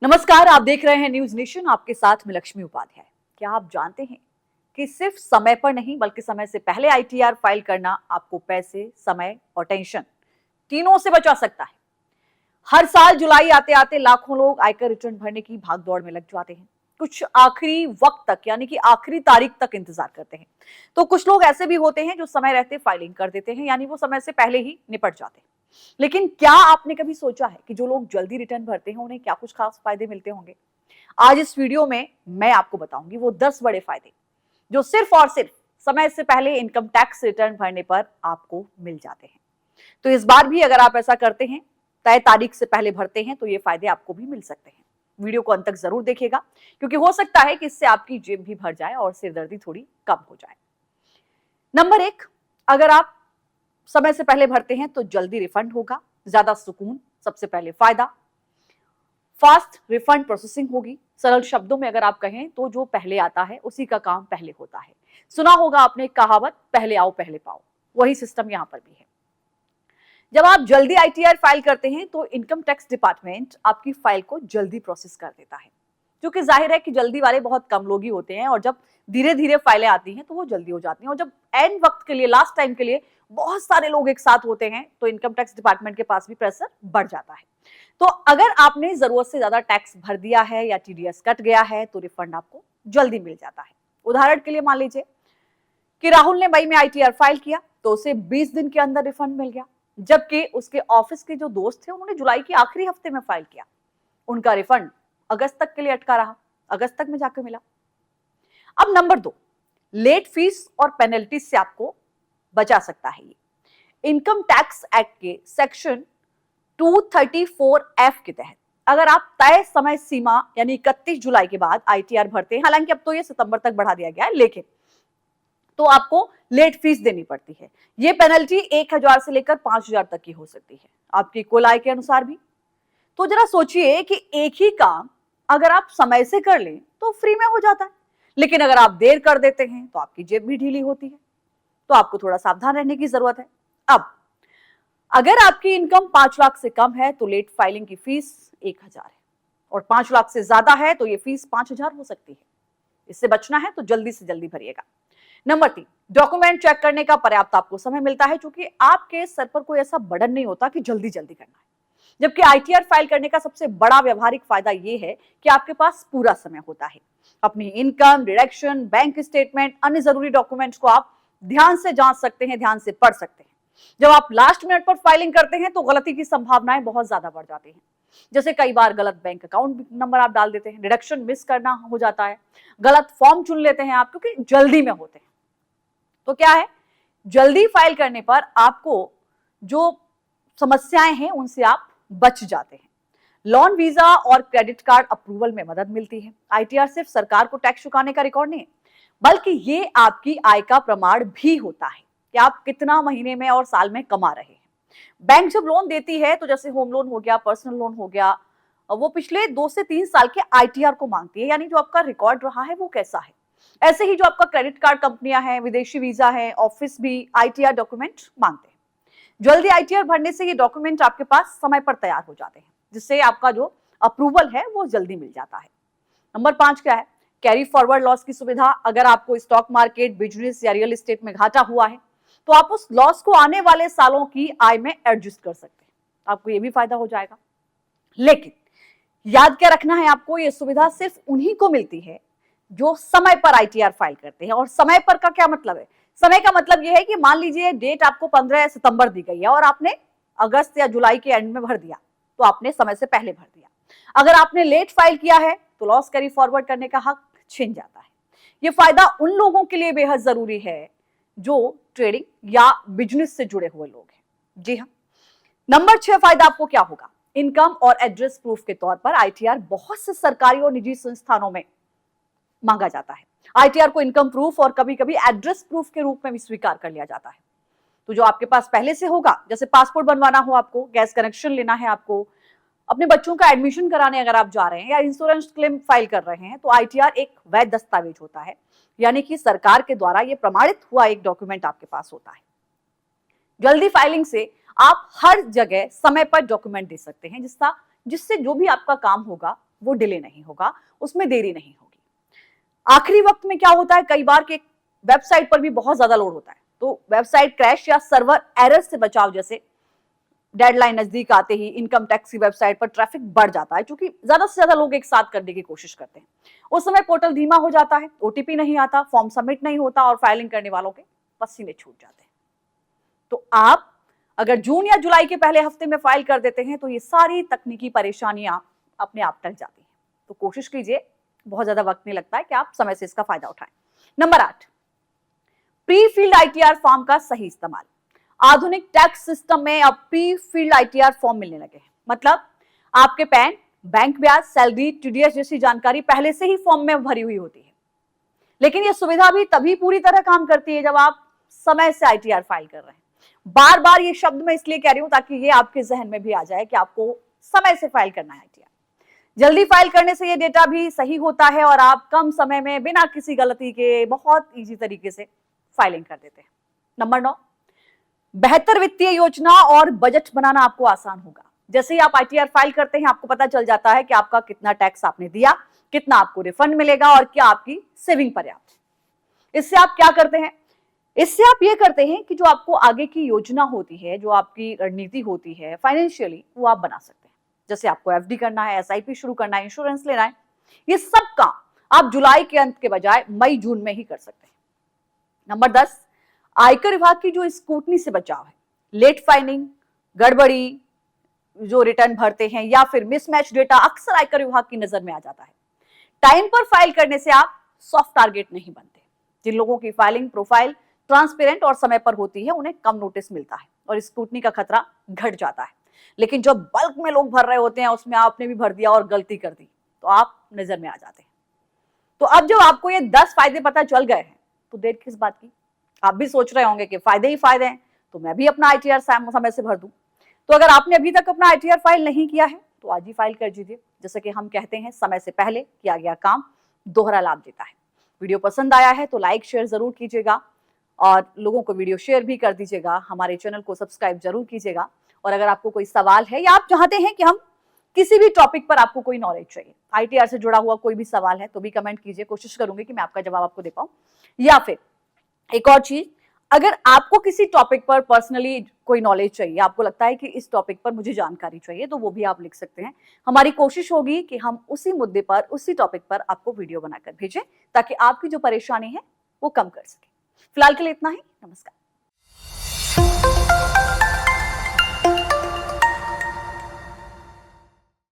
नमस्कार, आप देख रहे हैं न्यूज नेशन। आपके साथ में लक्ष्मी उपाध्याय। क्या आप जानते हैं कि सिर्फ समय पर नहीं बल्कि समय से पहले आईटीआर फाइल करना आपको पैसे, समय और टेंशन तीनों से बचा सकता है। हर साल जुलाई आते आते लाखों लोग आयकर रिटर्न भरने की भागदौड़ में लग जाते हैं। कुछ आखिरी वक्त तक यानी कि आखिरी तारीख तक इंतजार करते हैं, तो कुछ लोग ऐसे भी होते हैं जो समय रहते फाइलिंग कर देते हैं, यानी वो समय से पहले ही निपट जाते हैं। लेकिन क्या आपने कभी सोचा है कि जो लोग जल्दी रिटर्न भरते हैं उन्हें क्या कुछ खास फायदे मिलते होंगे? आज इस वीडियो में मैं आपको बताऊंगी वो 10 बड़े फायदे जो सिर्फ और सिर्फ समय से पहले इनकम टैक्स रिटर्न भरने पर आपको मिल जाते हैं। तो इस बार भी अगर आप ऐसा करते हैं, तय तारीख से पहले भरते हैं, तो ये फायदे आपको भी मिल सकते हैं। वीडियो को अंत तक जरूर देखिएगा, क्योंकि हो सकता है कि इससे आपकी जेब भी भर जाए और सिरदर्दी थोड़ी कम हो जाए। नंबर 1, अगर आप समय से पहले भरते हैं तो जल्दी रिफंड होगा, ज्यादा सुकून। सबसे पहले फायदा, फास्ट रिफंड प्रोसेसिंग होगी। सरल शब्दों में अगर आप कहें तो जो पहले आता है उसी का काम पहले होता है। सुना होगा आपने कहावत, पहले आओ पहले पाओ। वही सिस्टम यहां पर भी है। जब आप जल्दी आईटीआर फाइल करते हैं तो इनकम टैक्स डिपार्टमेंट आपकी फाइल को जल्दी प्रोसेस कर देता है, क्योंकि जाहिर है कि जल्दी वाले बहुत कम लोग ही होते हैं, और जब धीरे धीरे फाइलें आती हैं तो वो जल्दी हो जाती हैं। और जब एंड वक्त के लिए, लास्ट टाइम के लिए बहुत सारे लोग एक साथ होते हैं तो इनकम टैक्स डिपार्टमेंट के पास भी प्रेशर बढ़ जाता है। तो अगर आपने जरूरत से ज्यादा टैक्स भर दिया है या टीडीएस कट गया है तो रिफंड आपको जल्दी मिल जाता है। उदाहरण के लिए मान लीजिए कि राहुल ने मई में आईटीआर फाइल किया तो उसे 20 दिन के अंदर रिफंड मिल गया, जबकि उसके ऑफिस के जो दोस्त थे उन्होंने जुलाई के आखिरी हफ्ते में फाइल किया। उनका रिफंड अगस्त तक के लिए अटका रहा, अगस्त तक में जाकर मिला। अब नंबर 2, लेट फीस और पेनल्टी से आपको बचा सकता है। ये इनकम टैक्स एक्ट के सेक्शन 234F के तहत अगर आप तय समय सीमा यानी 31 जुलाई के बाद आईटीआर भरते हैं, हालांकि अब तो ये सितंबर तक बढ़ा दिया गया है, लेकिन तो आपको लेट फीस देनी पड़ती है। ये पेनल्टी 1000 से लेकर 5000 तक की हो सकती है, आपकी कुल आय के अनुसार भी। तो जरा सोचिए कि एक ही काम अगर आप समय से कर लें तो फ्री में हो जाता है, लेकिन अगर आप देर कर देते हैं तो आपकी जेब भी ढीली होती है। तो आपको थोड़ा सावधान रहने की जरूरत है। अब अगर आपकी इनकम 5 लाख से कम है तो लेट फाइलिंग की फीस 1000 है, और 5 लाख से ज्यादा है तो ये फीस 5000 हो सकती है। इससे बचना है तो जल्दी से जल्दी भरिएगा। नंबर 3, डॉक्यूमेंट चेक करने का पर्याप्त आपको समय मिलता है, क्योंकि आपके सर पर कोई ऐसा बर्डन नहीं होता कि जल्दी जल्दी करना है। जबकि आईटीआर फाइल करने का सबसे बड़ा व्यवहारिक फायदा यह है कि आपके पास पूरा समय होता है। अपनी इनकम, डिडक्शन, बैंक स्टेटमेंट, अन्य जरूरी डॉक्यूमेंट्स को आप ध्यान से जांच सकते हैं, ध्यान से पढ़ सकते हैं। जब आप लास्ट मिनट पर फाइलिंग करते हैं तो गलती की संभावनाएं बहुत ज्यादा बढ़ जाती हैं। जैसे कई बार गलत बैंक अकाउंट नंबर आप डाल देते हैं, डिडक्शन मिस करना हो जाता है, गलत फॉर्म चुन लेते हैं आप क्योंकि जल्दी में होते हैं। तो क्या है, जल्दी फाइल करने पर आपको जो समस्याएं हैं उनसे आप बच जाते हैं। लोन, वीजा और क्रेडिट कार्ड अप्रूवल में मदद मिलती है। आईटीआर सिर्फ सरकार को टैक्स चुकाने का रिकॉर्ड नहीं है, बल्कि ये आपकी आय का प्रमाण भी होता है कि आप कितना महीने में और साल में कमा रहे हैं। बैंक जब लोन देती है तो जैसे होम लोन हो गया, पर्सनल लोन हो गया, वो पिछले 2 से 3 साल के आईटीआर को मांगती है, यानी जो आपका रिकॉर्ड रहा है वो कैसा है। ऐसे ही जो आपका क्रेडिट कार्ड कंपनियां हैं, विदेशी वीजा है, ऑफिस भी आईटीआर डॉक्यूमेंट मांगते हैं। जल्दी आईटीआर भरने से ये डॉक्यूमेंट आपके पास समय पर तैयार हो जाते हैं, जिससे आपका जो अप्रूवल है वो जल्दी मिल जाता है। नंबर 5 क्या है, कैरी फॉरवर्ड लॉस की सुविधा। अगर आपको स्टॉक मार्केट, बिजनेस या रियल एस्टेट में घाटा हुआ है तो आप उस लॉस को आने वाले सालों की आय में एडजस्ट कर सकते हैं, आपको ये भी फायदा हो जाएगा। लेकिन याद क्या रखना है आपको, ये सुविधा सिर्फ उन्हीं को मिलती है जो समय पर आईटीआर फाइल करते हैं। और समय पर का क्या मतलब है? समय का मतलब यह है कि मान लीजिए डेट आपको 15 सितंबर दी गई है और आपने अगस्त या जुलाई के एंड में भर दिया, तो आपने समय से पहले भर दिया। अगर आपने लेट फाइल किया है तो लॉस कैरी फॉरवर्ड करने का हक छिन जाता है। यह फायदा उन लोगों के लिए बेहद जरूरी है जो ट्रेडिंग या बिजनेस से जुड़े हुए लोग हैं। जी हाँ। नंबर 6 फायदा आपको क्या होगा, इनकम और एड्रेस प्रूफ के तौर पर आईटीआर बहुत से सरकारी और निजी संस्थानों में मांगा जाता है। आईटीआर को इनकम प्रूफ और कभी कभी एड्रेस प्रूफ के रूप में भी स्वीकार कर लिया जाता है। तो जो आपके पास पहले से होगा, जैसे पासपोर्ट बनवाना हो आपको, गैस कनेक्शन लेना है आपको, अपने बच्चों का एडमिशन कराने अगर आप जा रहे हैं या इंश्योरेंस क्लेम फाइल कर रहे हैं, तो आईटीआर एक वैध दस्तावेज होता है, यानी कि सरकार के द्वारा यह प्रमाणित हुआ एक डॉक्यूमेंट आपके पास होता है। जल्दी फाइलिंग से आप हर जगह समय पर डॉक्यूमेंट दे सकते हैं, जिससे जो भी आपका काम होगा वो डिले नहीं होगा, उसमें देरी नहीं होगी। आखिरी वक्त में क्या होता है, कई बार कि वेबसाइट पर भी बहुत ज्यादा लोड होता है, तो वेबसाइट क्रैश या सर्वर एरर से बचाव, जैसे डेडलाइन नजदीक आते ही इनकम टैक्स की वेबसाइट पर ट्रैफिक बढ़ जाता है, क्योंकि ज्यादा से ज्यादा लोग एक साथ करने की कोशिश करते हैं। उस समय पोर्टल धीमा हो जाता है, ओटीपी नहीं आता, फॉर्म सबमिट नहीं होता और फाइलिंग करने वालों के पसीने छूट जाते हैं। तो आप अगर जून या जुलाई के पहले हफ्ते में फाइल कर देते हैं तो ये सारी तकनीकी परेशानियां अपने आप टल जाती हैं। तो कोशिश कीजिए, बहुत ज्यादा वक्त नहीं लगता है, कि आप समय से इसका फायदा उठाएं। Number 8, pre field ITR form का सही इस्तेमाल। आधुनिक टैक्स सिस्टम में अब प्री फील्ड आईटीआर फॉर्म मिलने लगे हैं। मतलब आपके पैन, बैंक ब्याज, सैलरी, टीडीएस जैसी जानकारी पहले से ही फॉर्म में भरी हुई होती है। लेकिन यह सुविधा भी तभी पूरी तरह काम करती है जब आप समय से आईटीआर फाइल कर रहे हैं। बार बार ये शब्द मैं इसलिए कह रही हूं ताकि ये आपके जहन में भी आ जाए कि आपको समय से फाइल करना है आईटीआर। जल्दी फाइल करने से ये डेटा भी सही होता है और आप कम समय में बिना किसी गलती के बहुत इजी तरीके से फाइलिंग कर देते हैं। नंबर 9, बेहतर वित्तीय योजना और बजट बनाना आपको आसान होगा। जैसे ही आप आईटीआर फाइल करते हैं, आपको पता चल जाता है कि आपका कितना टैक्स आपने दिया, कितना आपको रिफंड मिलेगा और क्या आपकी सेविंग पर्याप्त है। इससे आप क्या करते हैं, इससे आप ये करते हैं कि जो आपको आगे की योजना होती है, जो आपकी रणनीति होती है फाइनेंशियली, वो आप बना सकते हैं। जैसे आपको एफडी करना है, एसआईपी शुरू करना है, इंश्योरेंस लेना है, ये सब काम आप जुलाई के अंत के बजाय मई जून में ही कर सकते हैं। नंबर 10, आयकर विभाग की जो स्क्रूटनी से बचाव है। लेट फाइलिंग, गड़बड़ी, जो रिटर्न भरते हैं या फिर मिसमैच डेटा अक्सर आयकर विभाग की नजर में आ जाता है। टाइम पर फाइल करने से आप सॉफ्ट टारगेट नहीं बनते। जिन लोगों की फाइलिंग प्रोफाइल ट्रांसपेरेंट और समय पर होती है, उन्हें कम नोटिस मिलता है और स्क्रूटनी का खतरा घट जाता है। लेकिन जो बल्क में लोग भर रहे होते हैं, उसमें आपने भी भर दिया और गलती कर दी, तो आप नजर में आ जाते हैं। तो अब जब आपको ये 10 फायदे पता चल गए हैं, तो देर किस बात की। आप भी सोच रहे होंगे कि फायदे ही फायदे हैं, तो मैं भी अपना आईटीआर समय से भर दूं। तो अगर आपने अभी तक अपना आईटीआर फाइल नहीं किया है, तो आज ही फाइल कर दीजिए। जैसे कि हम कहते हैं, समय से पहले किया गया काम दोहरा लाभ देता है। वीडियो पसंद आया है तो लाइक शेयर जरूर कीजिएगा और लोगों को वीडियो शेयर भी कर दीजिएगा। हमारे चैनल को सब्सक्राइब जरूर कीजिएगा। और अगर आपको कोई सवाल है या आप चाहते हैं कि हम किसी भी टॉपिक पर, आपको कोई नॉलेज चाहिए, आईटीआर से जुड़ा हुआ कोई भी सवाल है, तो भी कमेंट कीजिए। कोशिश करूंगी कि मैं आपका जवाब आपको दे पाऊं। या फिर एक और चीज, अगर आपको किसी टॉपिक पर पर्सनली कोई नॉलेज चाहिए, आपको लगता है कि इस टॉपिक पर मुझे जानकारी चाहिए, तो वो भी आप लिख सकते हैं। हमारी कोशिश होगी कि हम उसी मुद्दे पर, उसी टॉपिक पर आपको वीडियो बनाकर भेजें, ताकि आपकी जो परेशानी है वो कम कर सके। फिलहाल के लिए इतना ही। नमस्कार।